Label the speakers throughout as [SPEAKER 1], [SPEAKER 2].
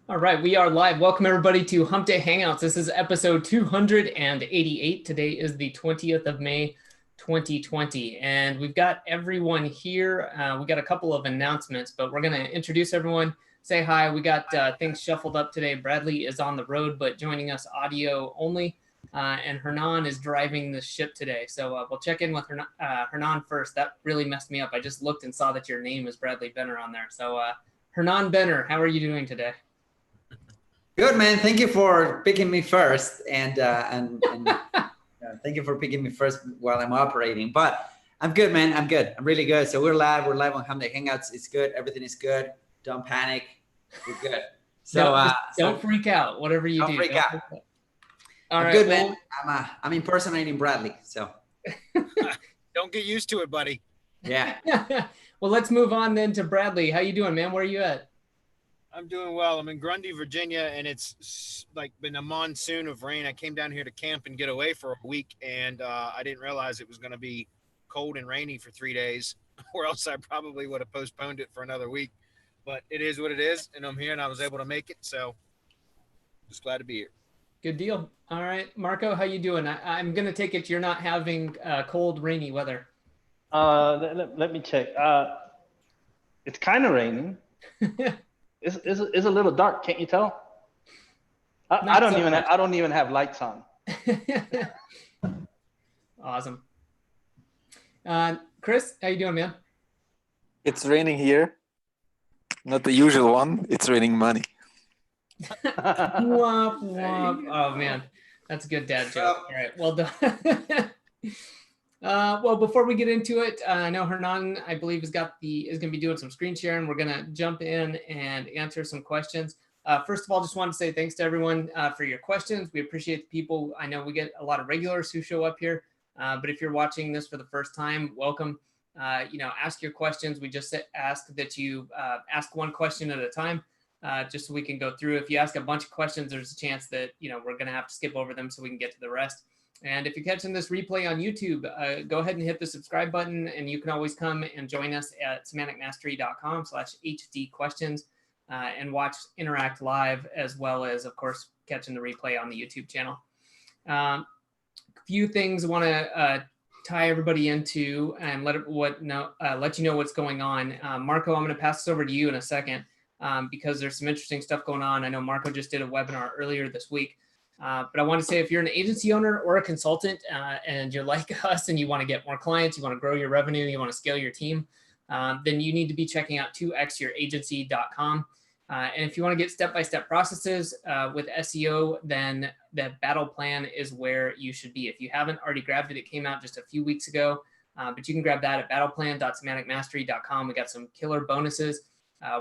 [SPEAKER 1] All right, we are live. Welcome everybody to Hump Day Hangouts. This is episode 288. Today is the 20th of May, 2020, and we've got everyone here. We got a couple of announcements, but we're going to introduce everyone, say hi. We got things shuffled up today. Bradley is on the road, but joining us audio only, and Hernan is driving the ship today. So we'll check in with Hernan first. That really messed me up. I just looked and saw that your name is Bradley Benner on there. So Hernan Benner, how are you doing today?
[SPEAKER 2] Good, man. Thank you for picking me first, and thank you for picking me first while I'm operating. But I'm good, man. I'm good. I'm really good. So we're live. We're live on Hump Day Hangouts. It's good. Everything is good. Don't panic. We're good. So
[SPEAKER 1] don't freak out. Whatever you do,
[SPEAKER 2] don't freak out.
[SPEAKER 1] All right,
[SPEAKER 2] good, man. I'm impersonating Bradley. So
[SPEAKER 3] don't get used to it, buddy.
[SPEAKER 2] Yeah.
[SPEAKER 1] Well, let's move on then to Bradley. How you doing, man? Where are you at?
[SPEAKER 3] I'm doing well. I'm in Grundy, Virginia, and it's like been a monsoon of rain. I came down here to camp and get away for a week, and I didn't realize it was going to be cold and rainy for 3 days, or else I probably would have postponed it for another week. But it is what it is, and I'm here, and I was able to make it, so just glad to be here.
[SPEAKER 1] Good deal. All right, Marco, how you doing? I'm going to take it you're not having cold, rainy weather.
[SPEAKER 4] Let me check. It's kind of raining. It's a little dark. Can't you tell? I don't even have lights on.
[SPEAKER 1] Awesome. Chris, how you doing, man?
[SPEAKER 5] It's raining here. Not the usual one. It's raining money.
[SPEAKER 1] Womp, womp. Oh man, that's a good dad joke. All right, well done. Well, before we get into it, I know Hernan, I believe, is going to be doing some screen sharing. We're going to jump in and answer some questions. First of all, just wanted to say thanks to everyone for your questions. We appreciate the people. I know we get a lot of regulars who show up here, but if you're watching this for the first time, welcome. Ask your questions. We just ask that you ask one question at a time, just so we can go through. If you ask a bunch of questions, there's a chance that we're going to have to skip over them so we can get to the rest. And if you're catching this replay on YouTube, go ahead and hit the subscribe button, and you can always come and join us at semanticmastery.com/HD questions and watch Interact live, as well as, of course, catching the replay on the YouTube channel. A few things I want to tie everybody into and let you know what's going on. Marco, I'm going to pass this over to you in a second because there's some interesting stuff going on. I know Marco just did a webinar earlier this week. But I want to say, if you're an agency owner or a consultant and you're like us and you want to get more clients, you want to grow your revenue, you want to scale your team, then you need to be checking out 2xyouragency.com. And if you want to get step-by-step processes with SEO, then the battle plan is where you should be. If you haven't already grabbed it, it came out just a few weeks ago, but you can grab that at battleplan.semanticmastery.com. We got some killer bonuses.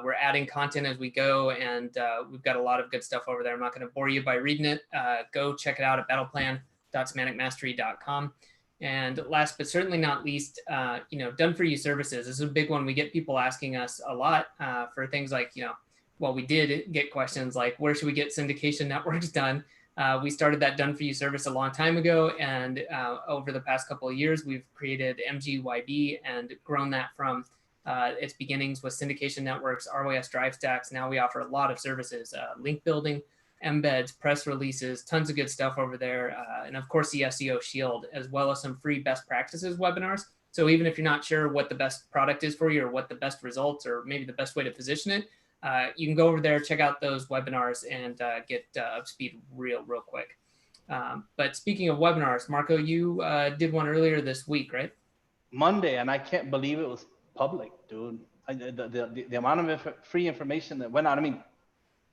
[SPEAKER 1] We're adding content as we go, and we've got a lot of good stuff over there. I'm not going to bore you by reading it. Go check it out at battleplan.semanticmastery.com. And last but certainly not least, done for you services. This is a big one. We get people asking us a lot for things like, we did get questions like, where should we get syndication networks done? We started that done for you service a long time ago, and over the past couple of years, we've created MGYB and grown that from its beginnings with syndication networks, ROS drive stacks. Now we offer a lot of services, link building, embeds, press releases, tons of good stuff over there. And of course, the SEO Shield, as well as some free best practices webinars. So even if you're not sure what the best product is for you or what the best results or maybe the best way to position it, you can go over there, check out those webinars and get up to speed real quick. But speaking of webinars, Marco, you did one earlier this week, right?
[SPEAKER 4] Monday, and I can't believe it was public, dude. The amount of free information that went out. I mean,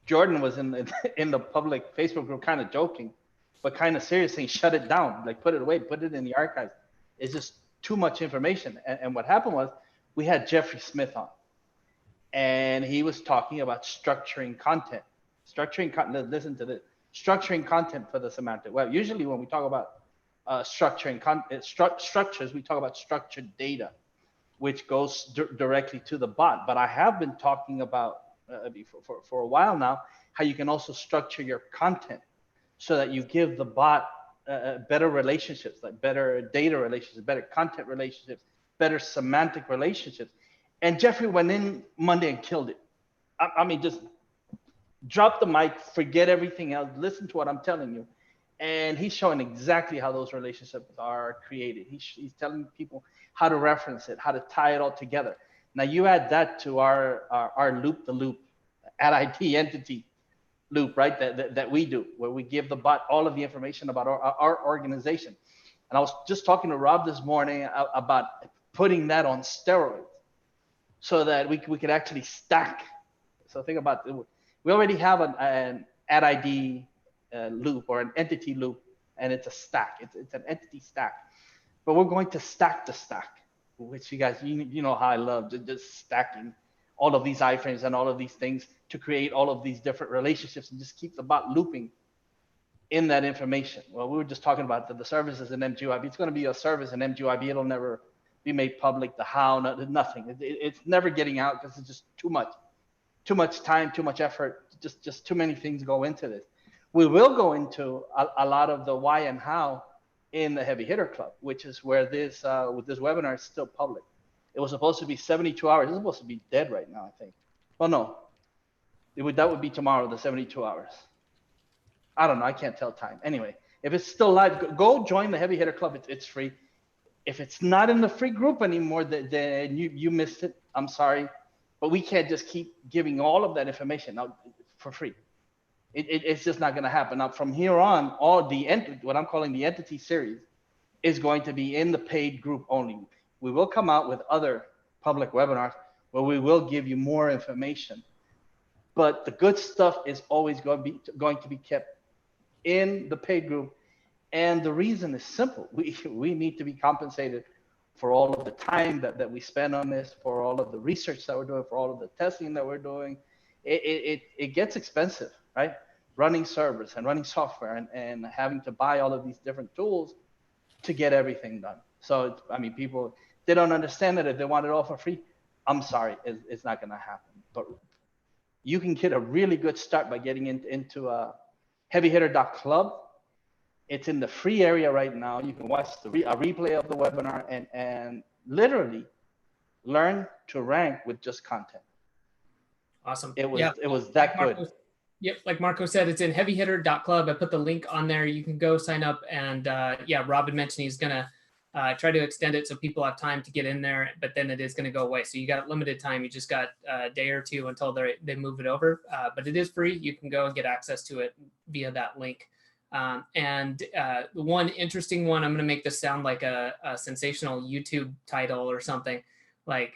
[SPEAKER 4] Jordan was in the public Facebook group, kind of joking, but kind of seriously, shut it down, like put it away, put it in the archives. It's just too much information. And what happened was, we had Jeffrey Smith on, and he was talking about structuring content. Listen to this: structuring content for the semantic web. Usually, when we talk about structuring structures, we talk about structured data, which goes directly to the bot. But I have been talking about for a while now how you can also structure your content so that you give the bot better relationships, like better data relationships, better content relationships, better semantic relationships. And Jeffrey went in Monday and killed it. I mean, just drop the mic, forget everything else, listen to what I'm telling you. And he's showing exactly how those relationships are created. He's telling people how to reference it, how to tie it all together. Now you add that to our loop the loop at IT entity loop, right? That we do, where we give the bot all of the information about our organization. And I was just talking to Rob this morning about putting that on steroids so that we could actually stack. So think about it. We already have an ad ID loop or an entity loop, and it's a stack. It's an entity stack. But we're going to stack the stack, which you guys, you know how I love just stacking all of these iframes and all of these things to create all of these different relationships and just keep the bot looping in that information. Well, we were just talking about the services in MGYB. It's going to be a service in MGYB. It'll never be made public. The how, nothing. It's never getting out because it's just too much time, too much effort. Just too many things go into this. We will go into a lot of the why and how in the Heavy Hitter Club, which is where this webinar is still public. It was supposed to be 72 hours. It's supposed to be dead right now, I think. Well, no, that would be tomorrow, the 72 hours. I don't know. I can't tell time. Anyway, if it's still live, go join the Heavy Hitter Club. It's free. If it's not in the free group anymore, then you missed it. I'm sorry, but we can't just keep giving all of that information out for free. It's just not going to happen. Now, from here on, what I'm calling the entity series is going to be in the paid group only. We will come out with other public webinars where we will give you more information, but the good stuff is always going to be kept in the paid group. And the reason is simple. We need to be compensated for all of the time that we spend on this, for all of the research that we're doing, for all of the testing that we're doing. It gets expensive, right? Running servers and running software and having to buy all of these different tools to get everything done. So, people, they don't understand that if they want it all for free, I'm sorry, it's not going to happen. But you can get a really good start by getting into heavyhitter.club. It's in the free area right now. You can watch a replay of the webinar and literally learn to rank with just content.
[SPEAKER 1] Awesome.
[SPEAKER 4] It was that good.
[SPEAKER 1] Yep, like Marco said, it's in heavyhitter.club. I put the link on there. You can go sign up. And Rob had mentioned he's going to try to extend it so people have time to get in there, but then it is going to go away. So you got limited time. You just got a day or two until they move it over. But it is free. You can go and get access to it via that link. And the one interesting one, I'm going to make this sound like a sensational YouTube title or something like,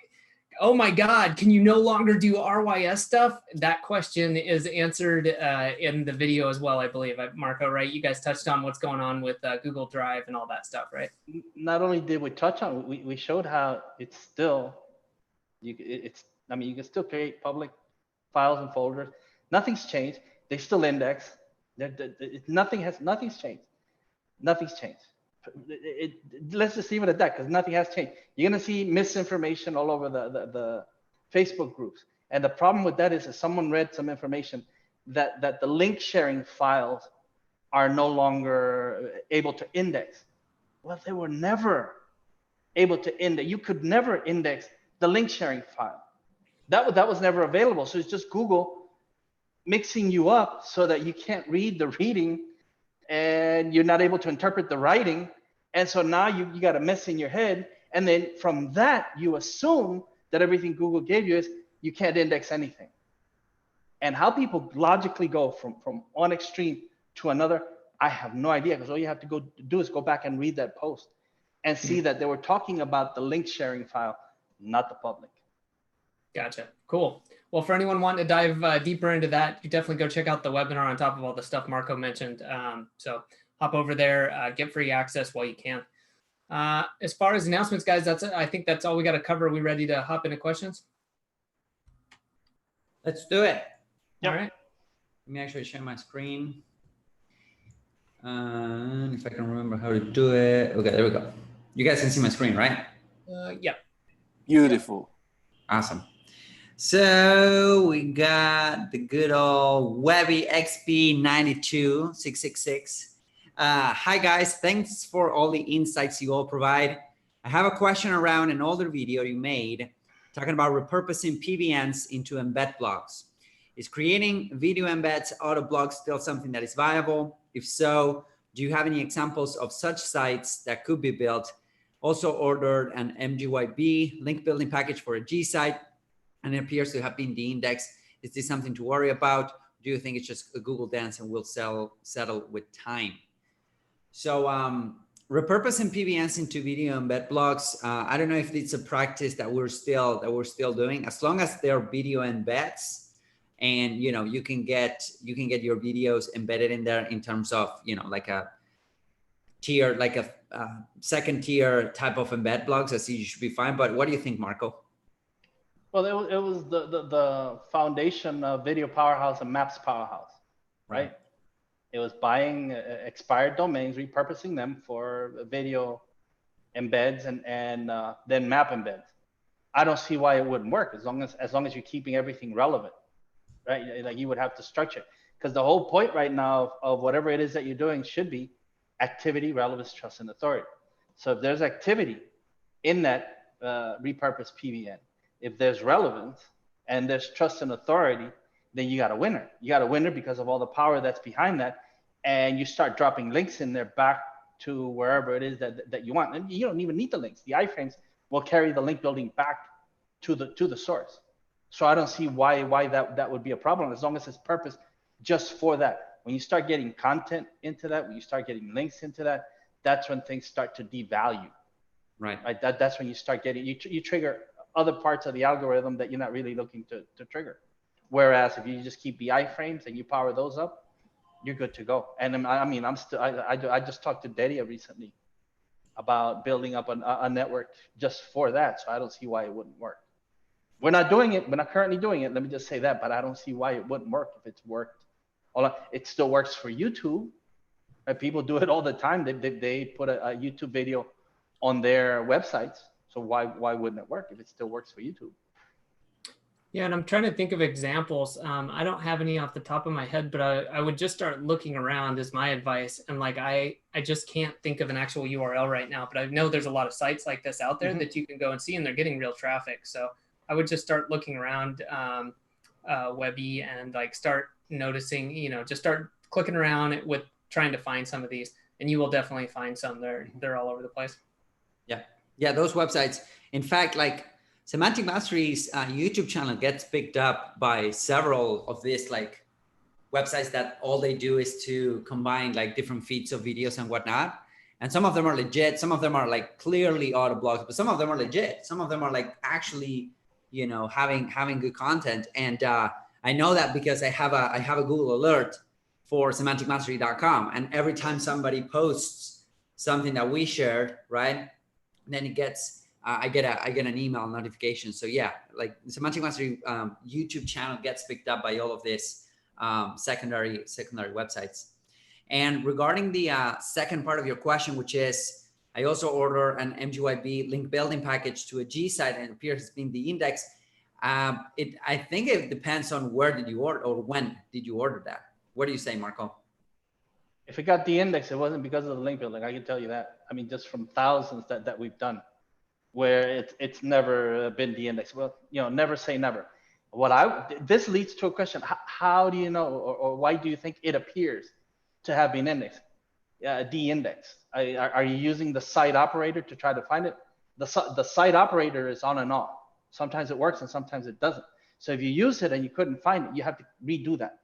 [SPEAKER 1] oh my God, can you no longer do RYS stuff? That question is answered in the video as well, I believe. Marco, right? You guys touched on what's going on with Google Drive and all that stuff, right?
[SPEAKER 4] Not only did we touch on it, we showed how it's still, you can still create public files and folders. Nothing's changed. They still index. Nothing's changed. Nothing's changed. Let's just leave it at that because nothing has changed. You're going to see misinformation all over the Facebook groups. And the problem with that is if someone read some information that the link sharing files are no longer able to index. Well, they were never able to index. You could never index the link sharing file. That was never available. So it's just Google mixing you up so that you can't read the reading and you're not able to interpret the writing. And so now you got a mess in your head. And then from that, you assume that everything Google gave you is you can't index anything. And how people logically go from one extreme to another, I have no idea, because all you have to do is go back and read that post and see that they were talking about the link sharing file, not the public.
[SPEAKER 1] Gotcha. Cool. Well, for anyone wanting to dive deeper into that, you definitely go check out the webinar on top of all the stuff Marco mentioned. So hop over there, get free access while you can. As far as announcements, guys, I think that's all we got to cover. Are we ready to hop into questions?
[SPEAKER 2] Let's do it.
[SPEAKER 1] Yep. All right.
[SPEAKER 2] Let me actually share my screen. If I can remember how to do it. Okay, there we go. You guys can see my screen, right?
[SPEAKER 1] Yeah.
[SPEAKER 5] Beautiful.
[SPEAKER 2] Awesome. So we got the good old Webby XP92666. Hi guys, thanks for all the insights you all provide. I have a question around an older video you made talking about repurposing PBNs into embed blocks. Is creating video embeds out of blogs still something that is viable? If so, do you have any examples of such sites that could be built? Also ordered an MGYB link building package for a G site, and it appears to have been de-indexed. Is this something to worry about? Do you think it's just a Google dance and will settle with time? So repurposing PBNs into video embed blogs. I don't know if it's a practice that we're still doing. As long as they're video embeds, and you can get your videos embedded in there in terms of like a tier, like a second tier type of embed blogs. I see you should be fine. But what do you think, Marco?
[SPEAKER 4] Well, it was the foundation of Video Powerhouse and Maps Powerhouse, right? It was buying expired domains, repurposing them for video embeds and then map embeds. I don't see why it wouldn't work as long as you're keeping everything relevant, right? Like you would have to structure, because the whole point right now of whatever it is that you're doing should be activity, relevance, trust, and authority. So if there's activity in that repurposed PBN, if there's relevance and there's trust and authority, then you got a winner. You got a winner because of all the power that's behind that. And you start dropping links in there back to wherever it is that you want. And you don't even need the links. The iframes will carry the link building back to the source. So I don't see why that would be a problem, as long as it's purposed just for that. When you start getting content into that, when you start getting links into that, that's when things start to devalue. Right. That's when you start getting, you trigger other parts of the algorithm that you're not really looking to trigger. Whereas if you just keep the iframes and you power those up, you're good to go. And I mean, I just talked to Dedia recently about building up a network just for that. So I don't see why it wouldn't work. We're not doing it. We're not currently doing it. Let me just say that, but I don't see why it wouldn't work if it's worked. It still works for YouTube. Right? People do it all the time. They put a YouTube video on their websites. So why wouldn't it work if it still works for YouTube?
[SPEAKER 1] Yeah, and I'm trying to think of examples. I don't have any off the top of my head, but I would just start looking around is my advice. And like, I just can't think of an actual URL right now, but I know there's a lot of sites like this out there that you can go and see, and they're getting real traffic. So I would just start looking around Webby and like start noticing, just start clicking around with trying to find some of these, and you will definitely find some. They're all over the place.
[SPEAKER 2] Yeah, those websites. In fact, like Semantic Mastery's YouTube channel gets picked up by several of these like websites that all they do is to combine like different feeds of videos and whatnot. And some of them are legit. Some of them are like clearly auto blogs, but some of them are legit. Some of them are like actually, having good content. And I know that because I have a Google alert for semanticmastery.com. And every time somebody posts something that we shared, right, then it gets I get an email notification. So yeah, like the Semantic Mastery YouTube channel gets picked up by all of these secondary websites. And regarding the second part of your question, which is, I also order an MGYB link building package to a G site and it appears it's been de-indexed. I think it depends on where did you order or when did you order that. What do you say, Marco?
[SPEAKER 4] If it got de-indexed, it wasn't because of the link building. I can tell you that. I mean, just from thousands that we've done, where it's never been de-indexed. Well, never say never. This leads to a question: how do you know, or why do you think it appears to have been indexed, de-indexed? Are you using the site operator to try to find it? The site operator is on and off. Sometimes it works and sometimes it doesn't. So if you use it and you couldn't find it, you have to redo that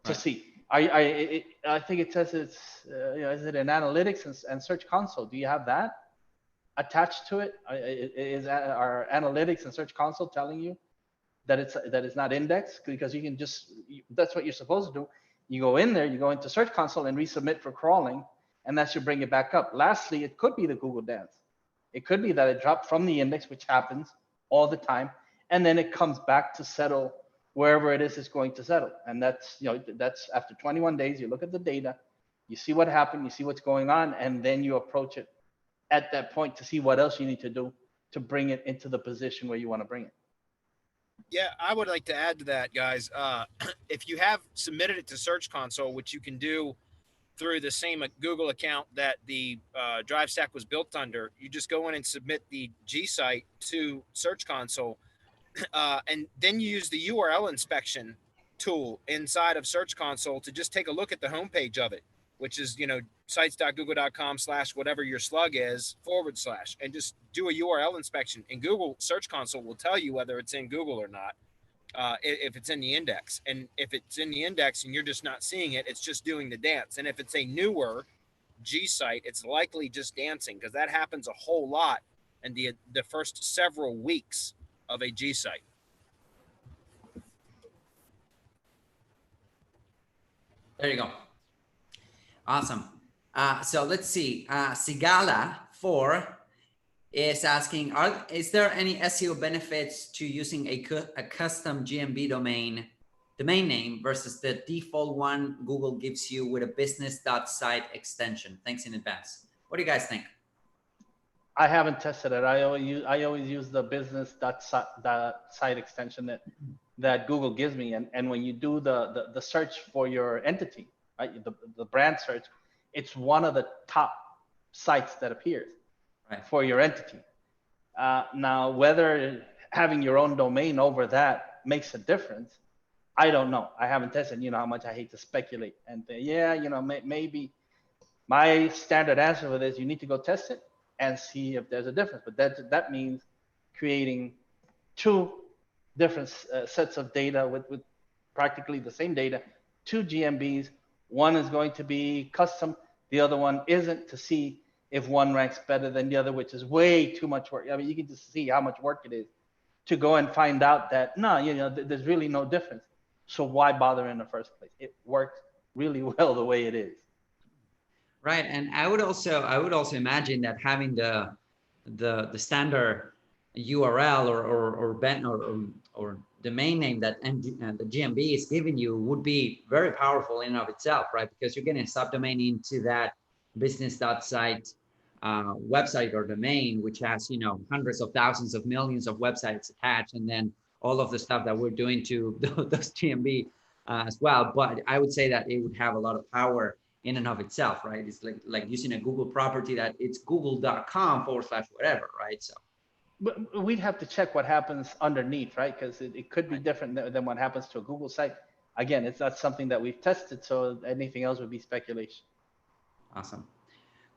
[SPEAKER 4] to see. I think it says it's is it in analytics and search console? Do you have that attached to it? Are analytics and search console telling you that it's not indexed? Because you can that's what you're supposed to do. You go in there, you go into search console and resubmit for crawling, and that should bring it back up. Lastly, it could be the Google dance. It could be that it dropped from the index, which happens all the time, and then it comes back to settle wherever it is it's going to settle. And that's after 21 days, you look at the data, you see what happened, you see what's going on, and then you approach it at that point to see what else you need to do to bring it into the position where you want to bring it.
[SPEAKER 3] Yeah, I would like to add to that, guys. If you have submitted it to Search Console, which you can do through the same Google account that the Drive Stack was built under, you just go in and submit the G site to Search Console. and then you use the URL inspection tool inside of Search Console to just take a look at the homepage of it, which is, sites.google.com/whatever your slug is / and just do a URL inspection. And Google Search Console will tell you whether it's in Google or not, if it's in the index. And if it's in the index and you're just not seeing it, it's just doing the dance. And if it's a newer G site, it's likely just dancing, because that happens a whole lot in the first several weeks of a G site.
[SPEAKER 2] There you go. Awesome. So let's see. Sigala4 is asking, is there any SEO benefits to using a custom GMB domain name versus the default one Google gives you with a business.site extension? Thanks in advance. What do you guys think?
[SPEAKER 4] I haven't tested it. I always use the business.site extension that Google gives me. And when you do the search for your entity, right, the brand search, it's one of the top sites that appears, right, for your entity. Now, whether having your own domain over that makes a difference, I don't know. I haven't tested. You know how much I hate to speculate and say, yeah, maybe. My standard answer for this, you need to go test it and see if there's a difference. But that means creating two different sets of data with practically the same data, 2 GMBs. One is going to be custom, the other one isn't, to see if one ranks better than the other, which is way too much work. I mean, you can just see how much work it is to go and find out that, no, there's really no difference. So why bother in the first place? It works really well the way it is.
[SPEAKER 2] Right, and I would also imagine that having the standard URL or domain name that the GMB is giving you would be very powerful in and of itself, right? Because you're getting a subdomain into that business.site website or domain, which has hundreds of thousands of millions of websites attached, and then all of the stuff that we're doing to those GMB as well. But I would say that it would have a lot of power in and of itself, right? It's like using a Google property that it's google.com / whatever, right? So,
[SPEAKER 4] but we'd have to check what happens underneath, right? Because it could be different than what happens to a Google site. Again, it's not something that we've tested, so anything else would be speculation.
[SPEAKER 2] Awesome,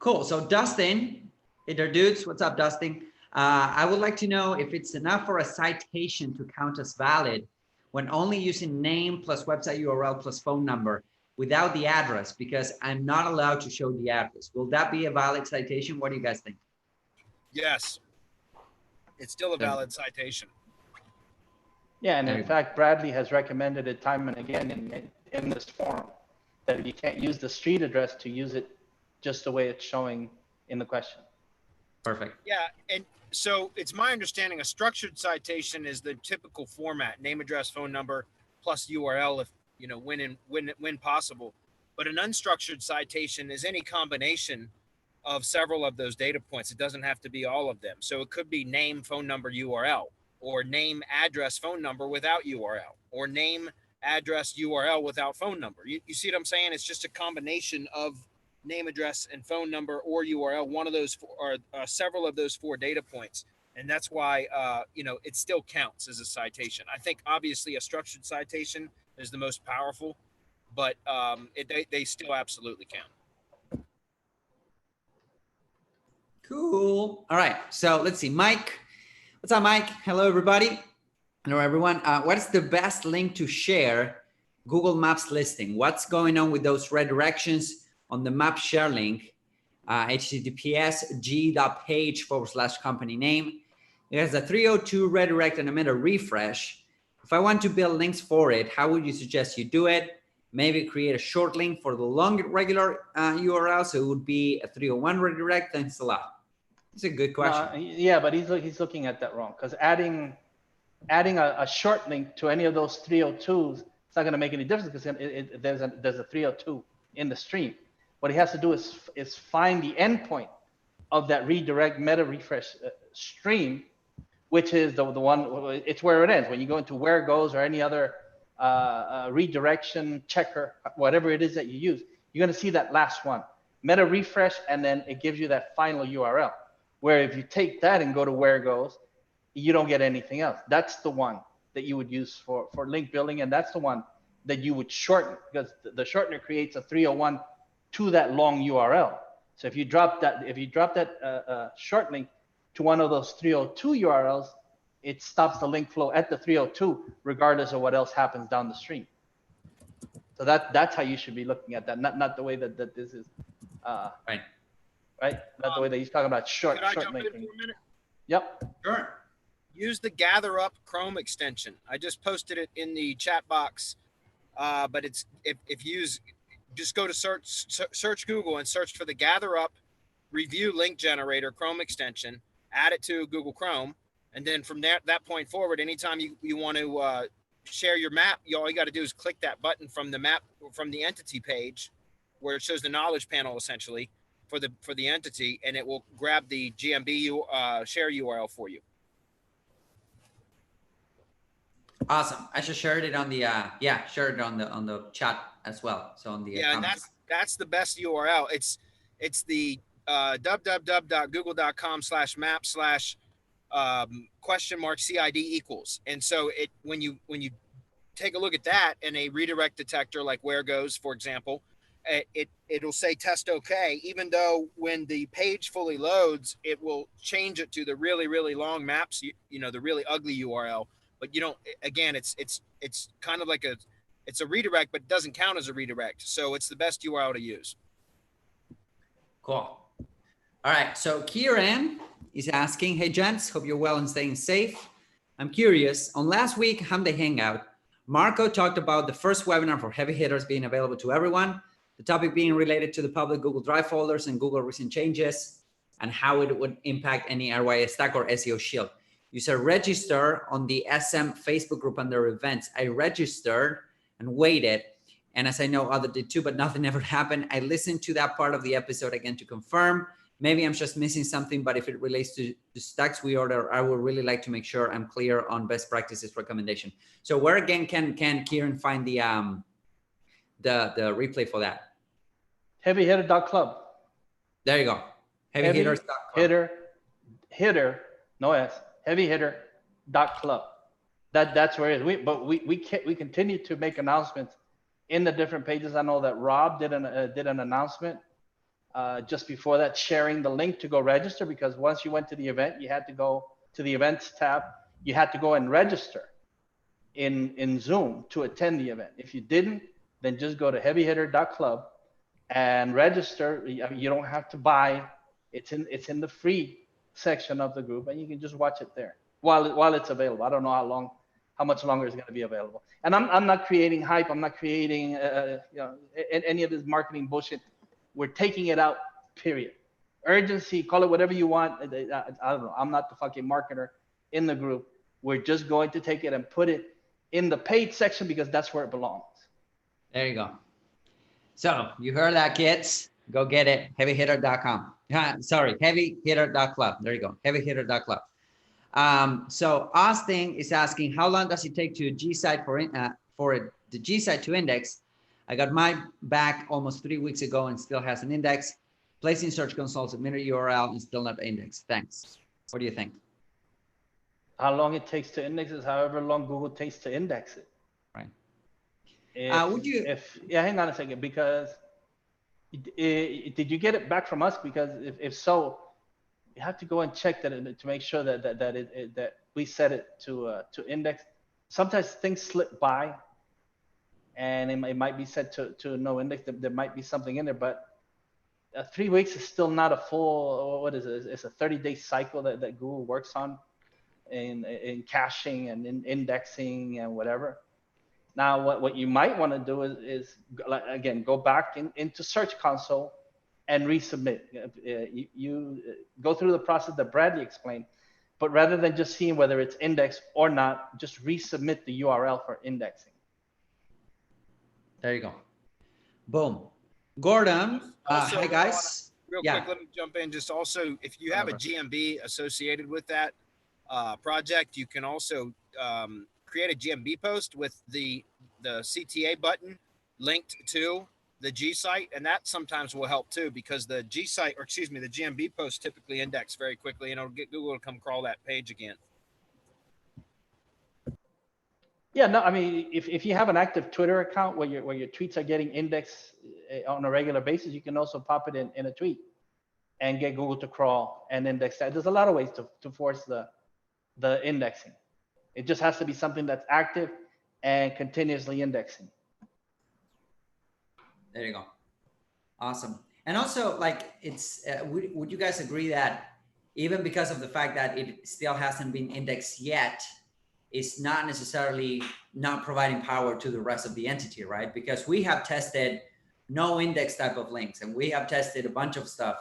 [SPEAKER 2] cool. So Dustin, hey there, dudes. What's up, Dustin? I would like to know if it's enough for a citation to count as valid when only using name plus website URL plus phone number without the address, because I'm not allowed to show the address. Will that be a valid citation? What do you guys think?
[SPEAKER 3] Yes, it's still a valid citation.
[SPEAKER 4] Yeah, and in fact, Bradley has recommended it time and again in this forum, that you can't use the street address to use it just the way it's showing in the question.
[SPEAKER 2] Perfect.
[SPEAKER 3] Yeah, and so it's my understanding a structured citation is the typical format: name, address, phone number, plus URL if when possible. But an unstructured citation is any combination of several of those data points. It doesn't have to be all of them. So it could be name, phone number, URL, or name, address, phone number without URL, or name, address, URL without phone number. You see what I'm saying? It's just a combination of name, address, and phone number or URL, one of those or several of those 4 data points. And that's why, it still counts as a citation. I think obviously a structured citation is the most powerful, but they still absolutely count.
[SPEAKER 2] Cool. All right. So let's see. Mike. What's up, Mike? Hello, everybody. Hello, everyone. What is the best link to share Google Maps listing? What's going on with those redirections on the map share link? HTTPS g.page / company name. It has a 302 redirect and a meta refresh. If I want to build links for it, how would you suggest you do it? Maybe create a short link for the long regular URL, so it would be a 301 redirect. Thanks a lot. It's a good question.
[SPEAKER 4] Yeah, but he's looking at that wrong, because adding a short link to any of those 302s, it's not going to make any difference, because there's a 302 in the stream. What he has to do is find the endpoint of that redirect meta refresh stream, which is the one, it's where it ends. When you go into where it goes or any other redirection checker, whatever it is that you use, you're going to see that last one, meta refresh, and then it gives you that final URL. Where if you take that and go to where it goes, you don't get anything else. That's the one that you would use for link building, and that's the one that you would shorten, because the shortener creates a 301 to that long URL. So if you drop that short link to one of those 302 URLs, it stops the link flow at the 302, regardless of what else happens down the stream. So that's how you should be looking at that, not the way that this is,
[SPEAKER 2] Right.
[SPEAKER 4] Not the way that he's talking about short
[SPEAKER 3] Could I jump in
[SPEAKER 4] linking.
[SPEAKER 3] for a minute?
[SPEAKER 4] Yep.
[SPEAKER 2] Sure.
[SPEAKER 3] Use the Gather Up Chrome extension. I just posted it in the chat box, but it's if you use, just go to search Google and search for the Gather Up Review Link Generator Chrome extension. Add it to Google Chrome, and then from that point forward, anytime you want to share your map, all you got to do is click that button from the map, from the entity page, where it shows the knowledge panel essentially for the entity, and it will grab the GMB share URL for you.
[SPEAKER 2] Awesome. I just shared it on the shared it on the chat as well. So on the
[SPEAKER 3] and that's the best URL. It's the www.google.com/map/?CID equals. And so when you take a look at that in a redirect detector like Where Goes, for example, it'll say test OK, even though when the page fully loads, it will change it to the really, really long maps, the really ugly URL. But you don't, again, it's kind of like it's a redirect, but it doesn't count as a redirect. So it's the best URL to use.
[SPEAKER 2] Cool. All right. So Kieran is asking, hey, gents, hope you're well and staying safe. I'm curious, on last week, Hump Hangout, Marco talked about the first webinar for heavy hitters being available to everyone, the topic being related to the public Google Drive folders and Google recent changes, and how it would impact any RYS stack or SEO shield. You said register on the SM Facebook group under events. I registered and waited. And as I know, others did too, but nothing ever happened. I listened to that part of the episode again to confirm. Maybe I'm just missing something, but if it relates to the stacks we order, I would really like to make sure I'm clear on best practices recommendation. So where again can Kieran find the replay for that?
[SPEAKER 4] Heavyhitter.club.
[SPEAKER 2] There you go. Heavyhitters.club.
[SPEAKER 4] Hitter, no S. Heavyhitter.club. That's where it is. We continue to make announcements in the different pages. I know that Rob did an announcement just before that, sharing the link to go register, because once you went to the event, you had to go to the events tab. You had to go and register in Zoom to attend the event. If you didn't, then just go to heavyhitter.club and register. You don't have to buy. It's in the free section of the group, and you can just watch it there while it's available. I don't know how much longer it's going to be available. And I'm not creating hype. I'm not creating any of this marketing bullshit. We're taking it out, period. Urgency, call it whatever you want. I don't know. I'm not the fucking marketer in the group. We're just going to take it and put it in the paid section because that's where it belongs. There you go.
[SPEAKER 2] So you heard that, kids. Go get it. Heavyhitter.com. Sorry, heavyhitter.club. There you go. Heavyhitter.club. So Austin is asking, how long does it take to G site for the G site to index? I got my back almost 3 weeks ago and still has an index. Placing search console, submitted URL and still not indexed. Thanks. What do you think?
[SPEAKER 4] How long it takes to index is however long Google takes to index it.
[SPEAKER 2] Right.
[SPEAKER 4] Hang on a second, because did you get it back from us? Because if so, you have to go and check that to make sure that we set it to index. Sometimes things slip by, and it might be set to no index. There might be something in there, but 3 weeks is still not a full. What is it? It's a 30-day cycle that Google works on in caching and in indexing and whatever. Now, what you might want to do is again, go back into Search Console and resubmit. You go through the process that Bradley explained, but rather than just seeing whether it's indexed or not, just resubmit the URL for indexing.
[SPEAKER 2] There you go. Boom. Gordon, hi guys.
[SPEAKER 3] Real quick, let me jump in. Just also, if you have a GMB associated with that project, you can also create a GMB post with the CTA button linked to the G site, and that sometimes will help too, because the G site, or excuse me, the GMB post typically index very quickly, and it'll get Google to come crawl that page again.
[SPEAKER 4] Yeah, no, I mean, if you have an active Twitter account where your tweets are getting indexed on a regular basis, you can also pop it in a tweet and get Google to crawl and index that. There's a lot of ways to force the indexing. It just has to be something that's active and continuously indexing.
[SPEAKER 2] There you go. Awesome. And also, like, it's would you guys agree that even because of the fact that it still hasn't been indexed yet, it's not necessarily not providing power to the rest of the entity, right? Because we have tested no index type of links, and we have tested a bunch of stuff.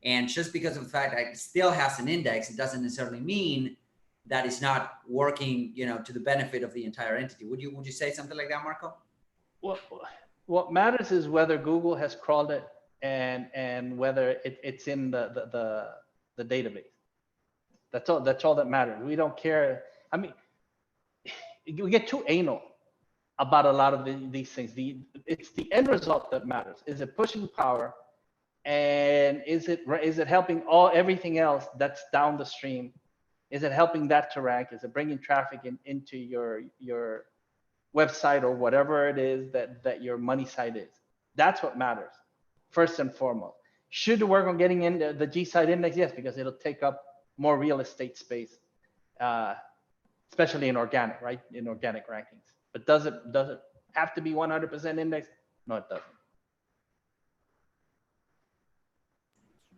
[SPEAKER 2] And just because of the fact that it still has an index, it doesn't necessarily mean that it's not working, you know, to the benefit of the entire entity. Would you say something like that, Marco?
[SPEAKER 4] Well, what matters is whether Google has crawled it and whether it's in the database. That's all that matters. We don't care. I mean, we get too anal about a lot of these things. It's the end result that matters. Is it pushing power, and is it helping everything else that's down the stream? Is it helping that to rank? Is it bringing traffic into your website or whatever it is that your money site is? That's what matters first and foremost. Should it work on getting in the G site index? Yes, because it'll take up more real estate space, especially in organic, right? In organic rankings. But does it have to be 100% index? No, it doesn't.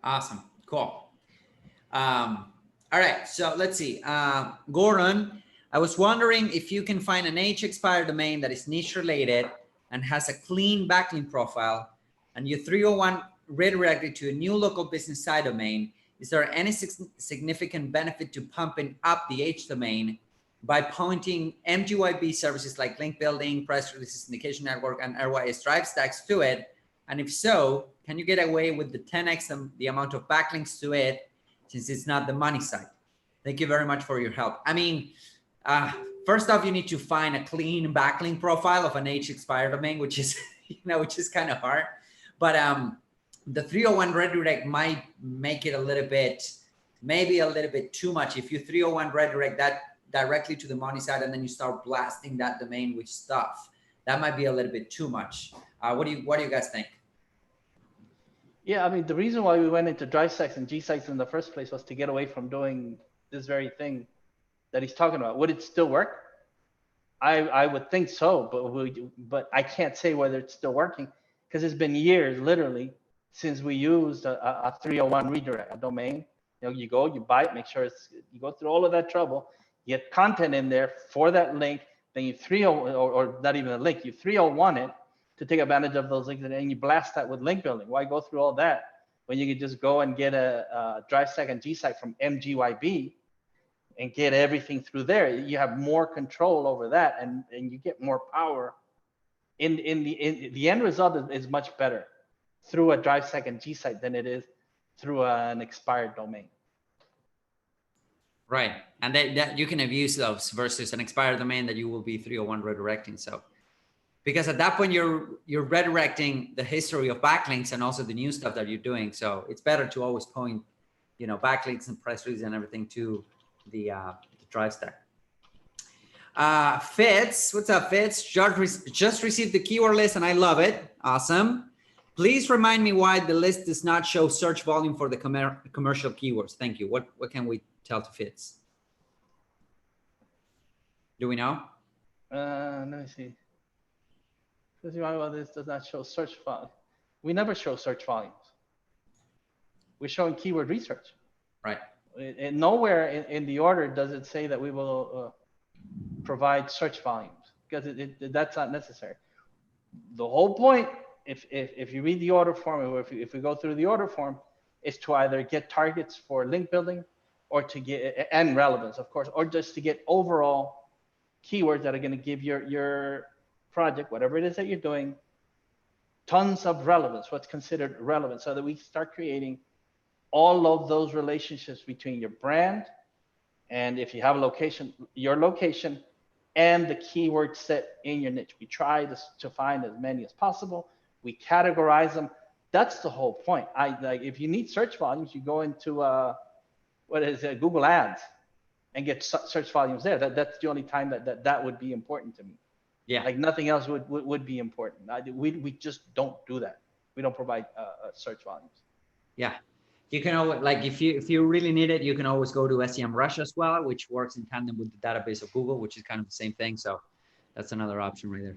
[SPEAKER 2] Awesome. Cool. All right. So let's see. Gordon, I was wondering if you can find an age expired domain that is niche related and has a clean backlink profile, and you 301 redirected to a new local business site domain. Is there any significant benefit to pumping up the H domain by pointing MGYB services like link building, press releases, syndication network, and RYS drive stacks to it? And if so, can you get away with the 10x the amount of backlinks to it, since it's not the money site? Thank you very much for your help. I mean, first off, you need to find a clean backlink profile of an H expired domain, which is, you know, which is kind of hard. But the 301 redirect might make it a little bit, maybe a little bit too much. If you 301 redirect that directly to the money site and then you start blasting that domain with stuff, that might be a little bit too much. What do you guys think?
[SPEAKER 4] Yeah, I mean, the reason why we went into drive sites and G sites in the first place was to get away from doing this very thing that he's talking about. Would it still work? I would think so, but I can't say whether it's still working because it's been years, literally, since we used a 301 redirect, a domain. You know, you go, you buy it, make sure you go through all of that trouble, you get content in there for that link, then you 30 or not even a link, you 301 it to take advantage of those links, and you blast that with link building. Why go through all that when you could just go and get a drive stack and G site from MGYB and get everything through there? You have more control over that, and you get more power. In the end result is much better through a drive stack and G site than it is through an expired domain.
[SPEAKER 2] Right, and that you can abuse those versus an expired domain that you will be 301 redirecting. So, because at that point you're redirecting the history of backlinks and also the new stuff that you're doing. So it's better to always point, you know, backlinks and press releases and everything to the drive stack. Fitz, what's up, Fitz? Just received the keyword list and I love it. Awesome. Please remind me why the list does not show search volume for the commercial keywords. Thank you. What can we tell to Fitz? Do we know?
[SPEAKER 4] Let me see. Please remind me why this does not show search volume. We never show search volumes. We're showing keyword research.
[SPEAKER 2] Right.
[SPEAKER 4] And nowhere in the order does it say that we will provide search volumes, because that's not necessary. The whole point, if you read the order form, or if we go through the order form, is to either get targets for link building or to get, and relevance, of course, or just to get overall keywords that are going to give your project, whatever it is that you're doing, tons of relevance, what's considered relevant, so that we start creating all of those relationships between your brand, and if you have a location, your location, and the keyword set in your niche. We try to find as many as possible. We categorize them. That's the whole point. Like, if you need search volumes, you go into Google Ads, and get search volumes there. That's the only time that would be important to me.
[SPEAKER 2] Yeah.
[SPEAKER 4] Like nothing else would be important. We just don't do that. We don't provide search volumes.
[SPEAKER 2] Yeah. You can always, like, if you really need it, you can always go to SEMrush as well, which works in tandem with the database of Google, which is kind of the same thing. So that's another option right there.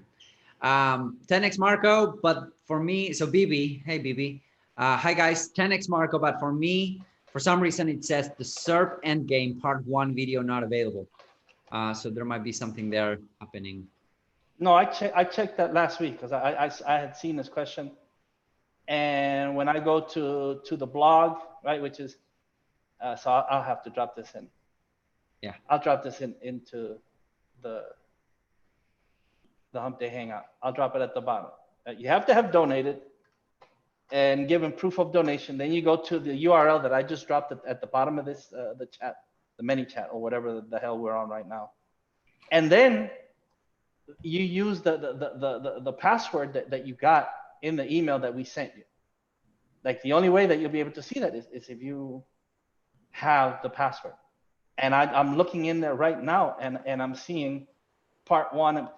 [SPEAKER 2] 10x Marco, but for me, so BB, hey BB, hi guys, 10x Marco, but for me, for some reason it says the SERP endgame part 1 video not available. So there might be something there happening.
[SPEAKER 4] No, I checked that last week because I had seen this question. And when I go to the blog, right, which is, so I'll have to drop this in.
[SPEAKER 2] Yeah.
[SPEAKER 4] I'll drop this into the Hump Day Hangout. I'll drop it at the bottom. You have to have donated and given proof of donation. Then you go to the URL that I just dropped at the bottom of this, the chat, the mini chat or whatever the hell we're on right now. And then you use the password that you got in the email that we sent you. Like the only way that you'll be able to see that is if you have the password. And I'm looking in there right now and I'm seeing part 1.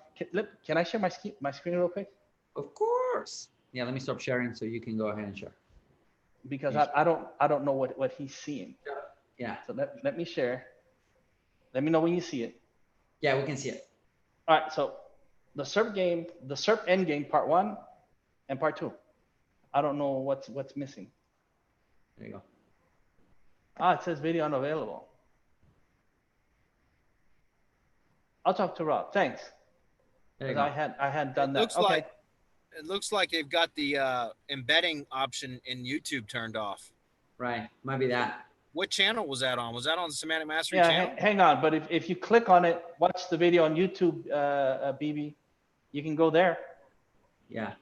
[SPEAKER 4] Can I share my screen real quick?
[SPEAKER 2] Of course. Yeah, let me stop sharing so you can go ahead and share.
[SPEAKER 4] Because I don't know what he's seeing.
[SPEAKER 2] Yeah.
[SPEAKER 4] So let me share. Let me know when you see it.
[SPEAKER 2] Yeah, we can see it.
[SPEAKER 4] All right, so the SERP end game part 1 and part 2. I don't know what's missing.
[SPEAKER 2] There you go.
[SPEAKER 4] It says video unavailable. I'll talk to Rob. Thanks.
[SPEAKER 2] There you go.
[SPEAKER 4] I had done that.
[SPEAKER 3] It looks like they've got the embedding option in YouTube turned off.
[SPEAKER 2] Right, might be that.
[SPEAKER 3] What channel was that on? Was that on the Semantic Mastery
[SPEAKER 4] Yeah,
[SPEAKER 3] channel?
[SPEAKER 4] hang on. But if you click on it, watch the video on YouTube, BB, you can go there.
[SPEAKER 2] Yeah.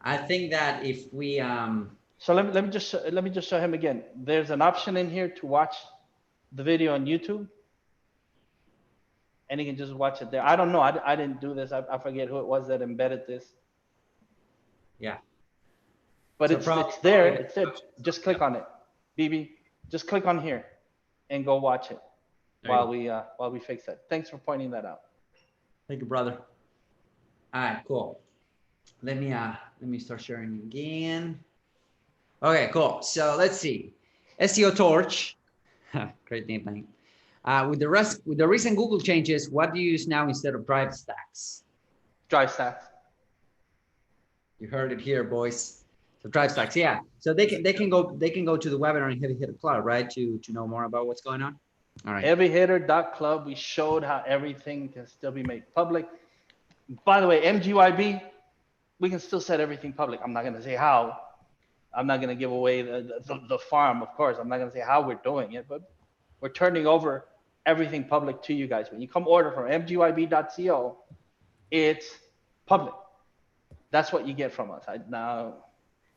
[SPEAKER 2] I think that if we
[SPEAKER 4] So let me just show him again. There's an option in here to watch the video on YouTube, and he can just watch it there. I don't know. I didn't do this. I forget who it was that embedded this.
[SPEAKER 2] Yeah.
[SPEAKER 4] But
[SPEAKER 2] So
[SPEAKER 4] it's there. It's there. Just click on it, BB. Just click on here, and go watch it while we fix that. Thanks for pointing that out.
[SPEAKER 2] Thank you, brother. All right, cool. Let me start sharing again. Okay, cool. So let's see. SEO Torch, great name, man. With the recent Google changes, what do you use now instead of Drive Stacks?
[SPEAKER 4] Drive Stacks.
[SPEAKER 2] You heard it here, boys. So Drive Stacks, yeah. So they can go to the webinar in Heavy Hitter Club, right, to know more about what's going on. All right.
[SPEAKER 4] Heavyhitter.club. We showed how everything can still be made public. By the way, MGYB, we can still set everything public. I'm not going to say how. I'm not going to give away the farm, of course. I'm not going to say how we're doing it, but we're turning over everything public to you guys. When you come order from mgyb.co, it's public. That's what you get from us. Now,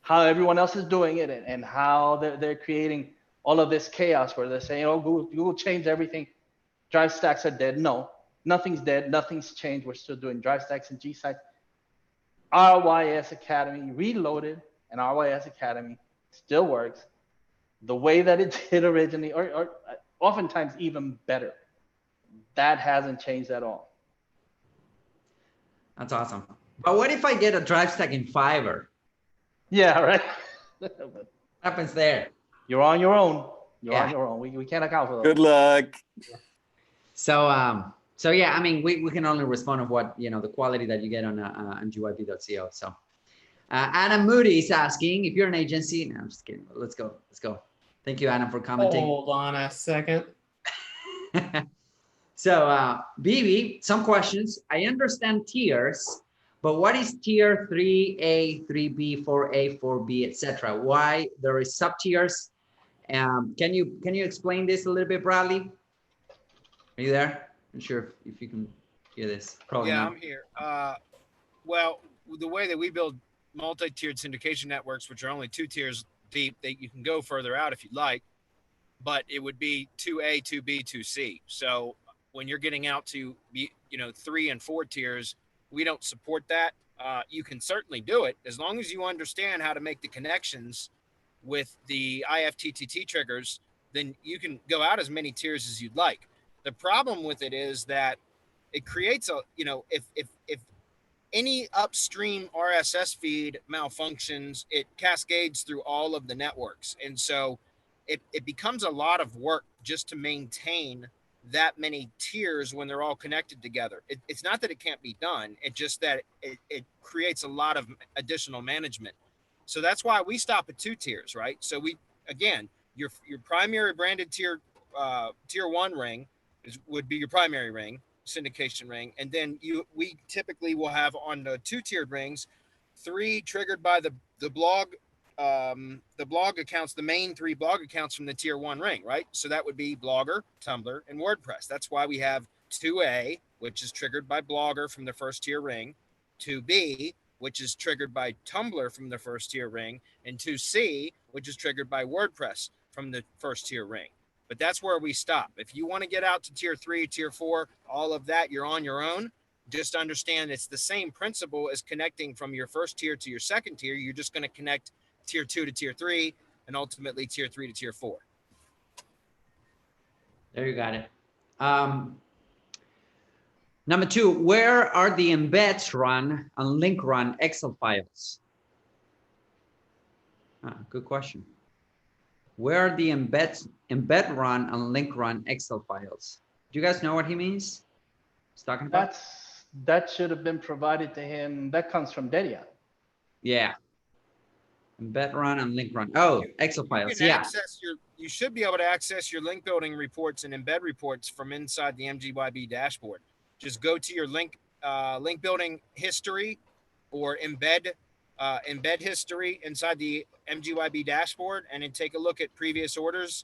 [SPEAKER 4] how everyone else is doing it and how they're creating all of this chaos where they're saying, oh, Google changed everything. Drive stacks are dead. No, nothing's dead. Nothing's changed. We're still doing drive stacks and G sites. RYS Academy reloaded, and RYS Academy still works the way that it did originally, or oftentimes even better. That hasn't changed at all.
[SPEAKER 2] That's awesome. But what if I get a drive stack in Fiverr?
[SPEAKER 4] Yeah, right.
[SPEAKER 2] What happens there?
[SPEAKER 4] You're on your own. You're on your own. We can't account for that.
[SPEAKER 5] Good luck.
[SPEAKER 2] So yeah, I mean, we can only respond of what, the quality that you get on gyp.co. So Adam Moody is asking if you're an agency. No, I'm just kidding. Let's go. Thank you, Adam, for commenting.
[SPEAKER 1] Hold on a second.
[SPEAKER 2] So BB, some questions. I understand tiers, but what is tier 3A, 3B, 4A, 4B, etc.? Why there is sub tiers? Can you explain this a little bit, Bradley? Are you there? I'm sure if you can hear this. Probably
[SPEAKER 3] yeah,
[SPEAKER 2] not.
[SPEAKER 3] I'm here. Well, the way that we build multi-tiered syndication networks, which are only 2 tiers deep, that you can go further out if you'd like, but it would be 2A, 2B, 2C. So when you're getting out to 3 and 4 tiers, we don't support that. You can certainly do it as long as you understand how to make the connections with the IFTTT triggers. then you can go out as many tiers as you'd like. The problem with it is that it creates a, if any upstream RSS feed malfunctions, it cascades through all of the networks. And so it becomes a lot of work just to maintain that many tiers when they're all connected together. It's not that it can't be done. It's just that it creates a lot of additional management. So that's why we stop at 2 tiers, right? So again, your primary branded tier 1 ring would be your primary ring, syndication ring, and then we typically will have on the 2-tiered rings 3 triggered by the blog accounts, the main 3 blog accounts from the tier 1 ring, right? So that would be Blogger, Tumblr, and WordPress. That's why we have 2A, which is triggered by Blogger from the first tier ring, 2B, which is triggered by Tumblr from the first tier ring, and 2C, which is triggered by WordPress from the first tier ring. But that's where we stop. If you want to get out to tier 3, tier 4, all of that, you're on your own. Just understand it's the same principle as connecting from your first tier to your second tier. You're just going to connect tier 2 to tier 3 and ultimately tier 3 to tier 4.
[SPEAKER 2] There you got it. Number 2, where are the embeds run and link run Excel files? Good question. Where are the embed run and link run Excel files? Do you guys know what he means? He's talking about?
[SPEAKER 4] That should have been provided to him. That comes from Delia.
[SPEAKER 2] Yeah. Embed run and link run. Oh, Excel files. Yeah.
[SPEAKER 3] You should be able to access your link building reports and embed reports from inside the MGYB dashboard. Just go to your link building history or embed history inside the MGYB dashboard, and then take a look at previous orders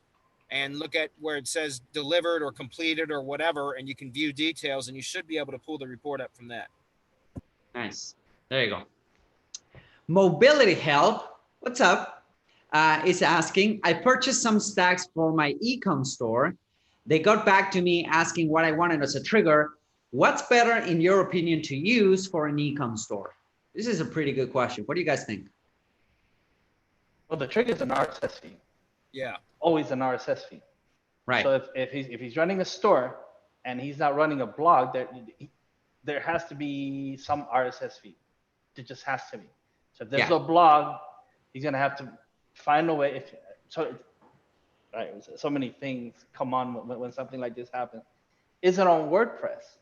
[SPEAKER 3] and look at where it says delivered or completed or whatever, and you can view details, and you should be able to pull the report up from that.
[SPEAKER 2] Nice. There you go. Mobility Help, what's up? Is asking, I purchased some stacks for my ecom store. They got back to me asking what I wanted as a trigger. What's better, in your opinion, to use for an ecom store? This is a pretty good question. What do you guys think?
[SPEAKER 4] Well, the trigger is an RSS feed.
[SPEAKER 3] Yeah.
[SPEAKER 4] Always an RSS feed.
[SPEAKER 2] Right.
[SPEAKER 4] So if he's running a store and he's not running a blog, there has to be some RSS feed. It just has to be. So if there's no blog, he's gonna have to find a way. So many things come on when something like this happens. Is it on WordPress?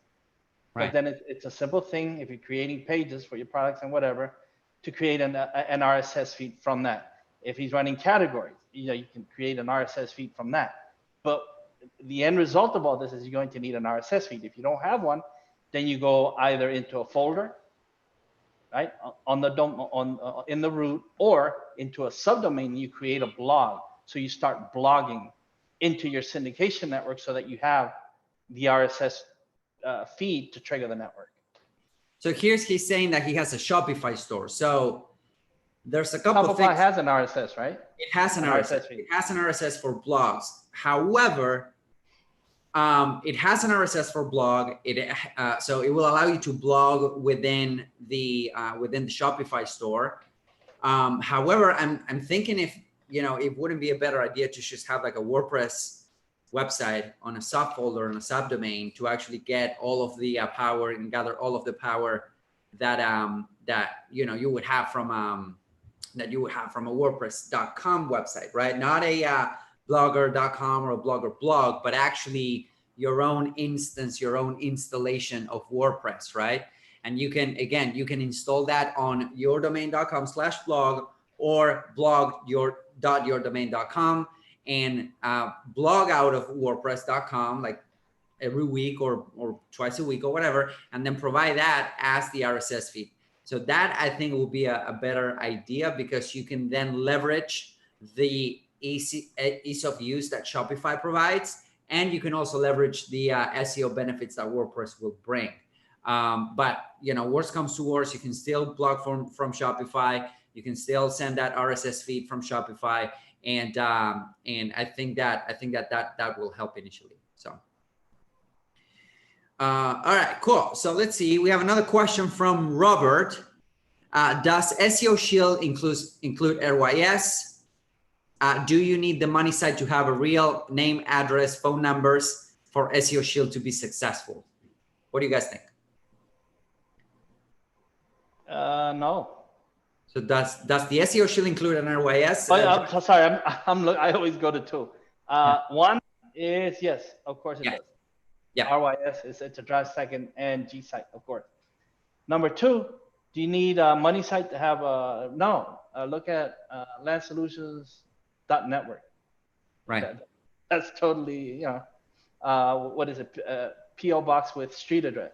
[SPEAKER 4] Right. But then it's a simple thing. If you're creating pages for your products and whatever, to create an RSS feed from that. If he's running categories, you can create an RSS feed from that. But the end result of all this is you're going to need an RSS feed. If you don't have one, then you go either into a folder, right, in the root, or into a subdomain. You create a blog. So you start blogging into your syndication network so that you have the RSS feed to trigger the network.
[SPEAKER 2] So he's saying that he has a Shopify store. So there's a couple of things.
[SPEAKER 4] Shopify has an RSS, right?
[SPEAKER 2] It has an RSS feed. It has an RSS for blogs. However, it has an RSS for blog. So it will allow you to blog within the Shopify store. However, I'm thinking if it wouldn't be a better idea to just have like a WordPress website on a subfolder and a subdomain to actually get all of the power and gather all of the power that you would have from a WordPress.com website, right? Not a blogger.com or a blogger blog, but actually your own instance, your own installation of WordPress, right? And you can install that on yourdomain.com/blog or blog.yourdomain.com and blog out of WordPress.com like every week or twice a week or whatever, and then provide that as the RSS feed. So that I think will be a better idea, because you can then leverage the ease of use that Shopify provides, and you can also leverage the SEO benefits that WordPress will bring. But worst comes to worst, you can still blog from Shopify. You can still send that RSS feed from Shopify, and I think that will help initially. So. All right, cool. So let's see. We have another question from Robert. Does SEO Shield include RYS? do you need the money site to have a real name, address, phone numbers for SEO Shield to be successful? What do you guys think?
[SPEAKER 4] No.
[SPEAKER 2] So does the SEO Shield include an RYS?
[SPEAKER 4] Oh, yeah, I'm so sorry. I always go to two. One is yes, of course it does.
[SPEAKER 2] Yeah.
[SPEAKER 4] RYS it's a drive second and G site, of course. Number two, do you need a money site to have a no? Look at landsolutions.network.
[SPEAKER 2] Right.
[SPEAKER 4] That's totally, you know, what is it? PO box with street address.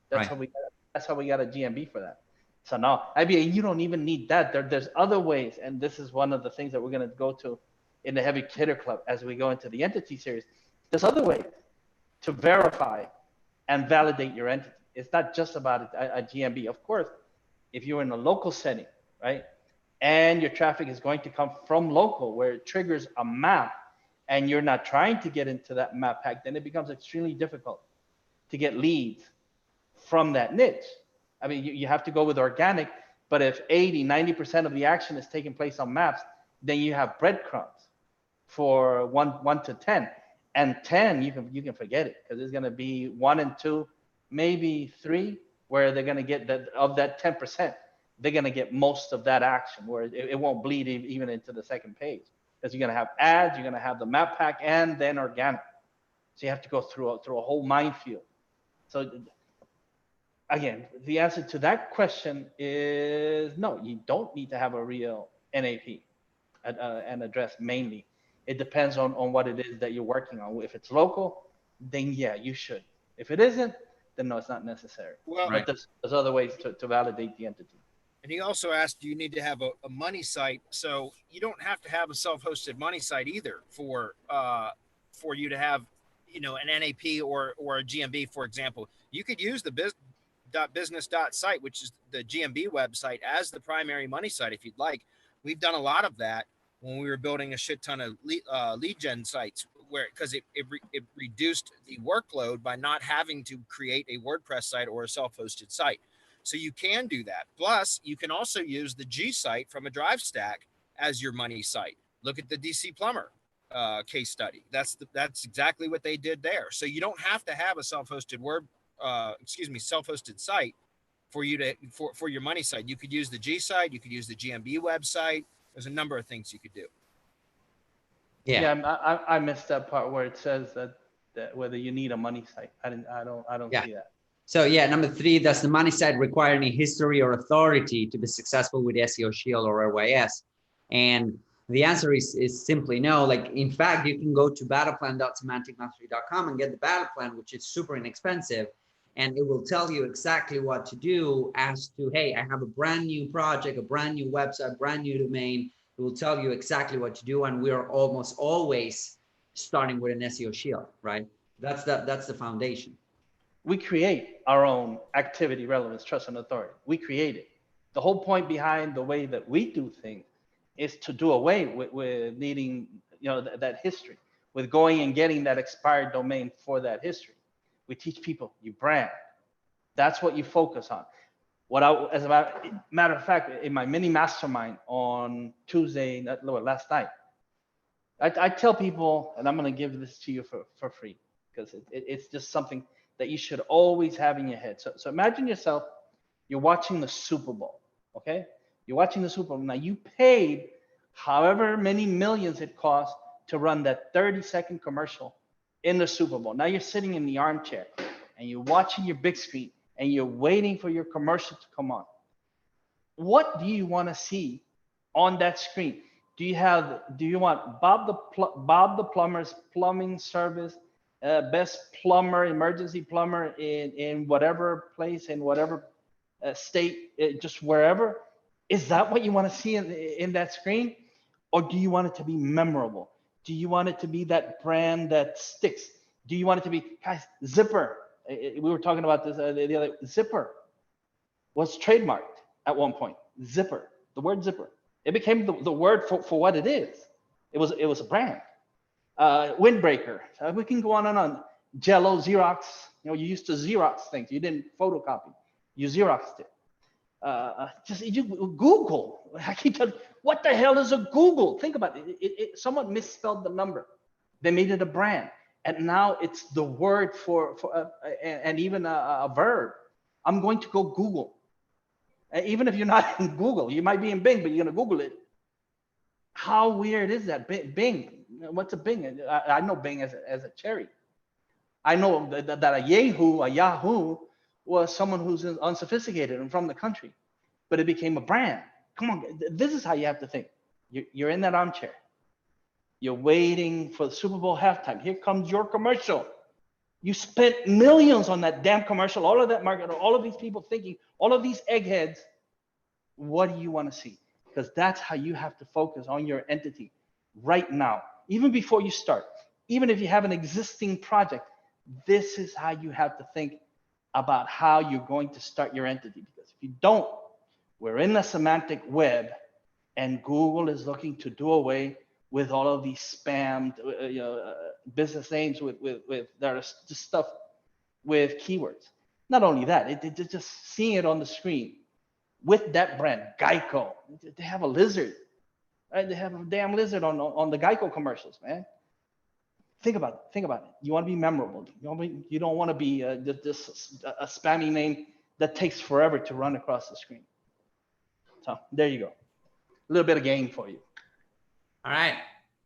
[SPEAKER 4] That's
[SPEAKER 2] Right.
[SPEAKER 4] how we got a GMB for that. So no, IBA, you don't even need that. There's other ways, and this is one of the things that we're going to go to in the Heavy Hitter Club as we go into the entity series. There's other ways to verify and validate your entity. It's not just about a GMB. Of course, if you're in a local setting, right, and your traffic is going to come from local where it triggers a map and you're not trying to get into that map pack, then it becomes extremely difficult to get leads from that niche. I mean, you have to go with organic, but if 80-90% of the action is taking place on maps, then you have breadcrumbs for 1 to 10, and 10 you can forget it, because there's going to be 1 and 2, maybe 3, where they're going to get that of that 10%. They're going to get most of that action, where it won't bleed even into the second page, because you're going to have ads, you're going to have the map pack, and then organic. So you have to go through a whole minefield. So again, the answer to that question is no, you don't need to have a real NAP and address mainly. It depends on what it is that you're working on. If it's local, then yeah, you should. If it isn't, then no, it's not necessary.
[SPEAKER 3] Well,
[SPEAKER 4] but there's other ways to validate the entity.
[SPEAKER 3] And he also asked, do you need to have a money site? So you don't have to have a self-hosted money site either for you to have, you know, an NAP or a GMB, for example. You could use the business.site, which is the GMB website, as the primary money site if you'd like. We've done a lot of that when we were building a shit ton of lead gen sites, where because it reduced the workload by not having to create a WordPress site or a self-hosted site. So you can do that. Plus, you can also use the G site from a Drive Stack as your money site. Look at the DC Plumber case study. That's exactly what they did there. So you don't have to have a self-hosted self-hosted site for you to for your money site. You could use the G site. You could use the GMB website. There's a number of things you could do.
[SPEAKER 4] Yeah, I missed that part where it says that whether you need a money site. I don't see that.
[SPEAKER 2] So yeah, number 3, does the money site require any history or authority to be successful with SEO Shield or RYS? And the answer is simply no. Like, in fact, you can go to battleplan.semanticmastery.com and get the battle plan, which is super inexpensive. And it will tell you exactly what to do as to, hey, I have a brand new project, a brand new website, brand new domain. It will tell you exactly what to do. And we are almost always starting with an SEO Shield, right? That's the foundation.
[SPEAKER 4] We create our own activity, relevance, trust, and authority. We create it. The whole point behind the way that we do things is to do away with needing, you know, that history, with going and getting that expired domain for that history. We teach people, you brand. That's what you focus on. As a matter of fact, in my mini mastermind on Tuesday, last night, I tell people, and I'm going to give this to you for free, because it's just something that you should always have in your head. So imagine yourself, you're watching the Super Bowl, okay? You're watching the Super Bowl. Now, you paid however many millions it cost to run that 30-second commercial in the Super Bowl. Now you're sitting in the armchair and you're watching your big screen and you're waiting for your commercial to come on. What do you want to see on that screen? Do you want Bob the plumber's plumbing service, best plumber, emergency plumber in whatever place, in whatever state, just wherever? Is that what you want to see in that screen? Or do you want it to be memorable? Do you want it to be that brand that sticks? Do you want it to be, guys, Zipper? We were talking about this the other. Zipper was trademarked at one point. Zipper, the word Zipper. It became the word for what it is. It was a brand. Windbreaker. We can go on and on. Jello, Xerox. You know, you used to Xerox things. You didn't photocopy. You Xeroxed it. just you Google. I keep telling you, what the hell is a Google? Think about it. Someone misspelled the number. They made it a brand, and now it's the word for and even a verb. I'm going to go Google. And even if you're not in Google, you might be in Bing, but you're gonna Google it. How weird is that? Bing. What's a Bing? I know Bing as a cherry. I know that a Yahoo was someone who's unsophisticated and from the country, but it became a brand. Come on, this is how you have to think. You're in that armchair. You're waiting for the Super Bowl halftime. Here comes your commercial. You spent millions on that damn commercial, all of that market, all of these people thinking, all of these eggheads. What do you want to see? Because that's how you have to focus on your entity right now. Even before you start, even if you have an existing project, this is how you have to think about how you're going to start your entity. Because if you don't, we're in the semantic web, and Google is looking to do away with all of these spammed business names with that are just stuff with keywords. Not only that, it just seeing it on the screen with that brand, Geico. They have a lizard, right? They have a damn lizard on the Geico commercials, man. Think about it. You want to be memorable. You don't want to be a spammy name that takes forever to run across the screen. So there you go. A little bit of game for you.
[SPEAKER 2] All right,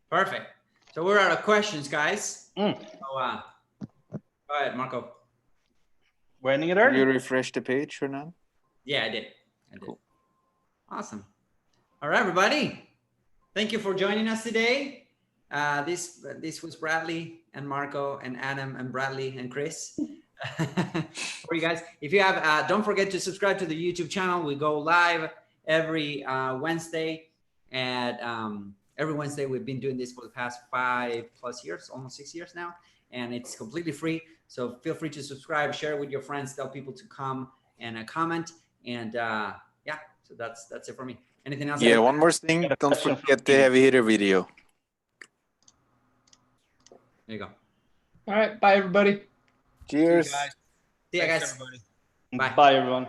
[SPEAKER 2] perfect. So we're out of questions, guys. So, go ahead, Marco.
[SPEAKER 4] We're ending it
[SPEAKER 5] Did
[SPEAKER 4] early.
[SPEAKER 5] you refresh the page or not?
[SPEAKER 2] Yeah, I did.
[SPEAKER 5] Cool.
[SPEAKER 2] Awesome. All right, everybody. Thank you for joining us today. This was Bradley and Marco and Adam and Bradley and Chris. For you guys, if you have, don't forget to subscribe to the YouTube channel. We go live every Wednesday, and every Wednesday we've been doing this for the past 5+ years, almost 6 years now, and it's completely free. So feel free to subscribe, share it with your friends, tell people to come and comment, and yeah. So that's it for me. Anything else?
[SPEAKER 5] Yeah, one more thing. Don't forget the heavy hitter video.
[SPEAKER 2] There you go.
[SPEAKER 1] All right. Bye, everybody.
[SPEAKER 5] Cheers.
[SPEAKER 3] See you guys.
[SPEAKER 2] See ya,
[SPEAKER 3] Thanks,
[SPEAKER 2] guys.
[SPEAKER 3] everybody.
[SPEAKER 2] Bye.
[SPEAKER 4] Bye, everyone.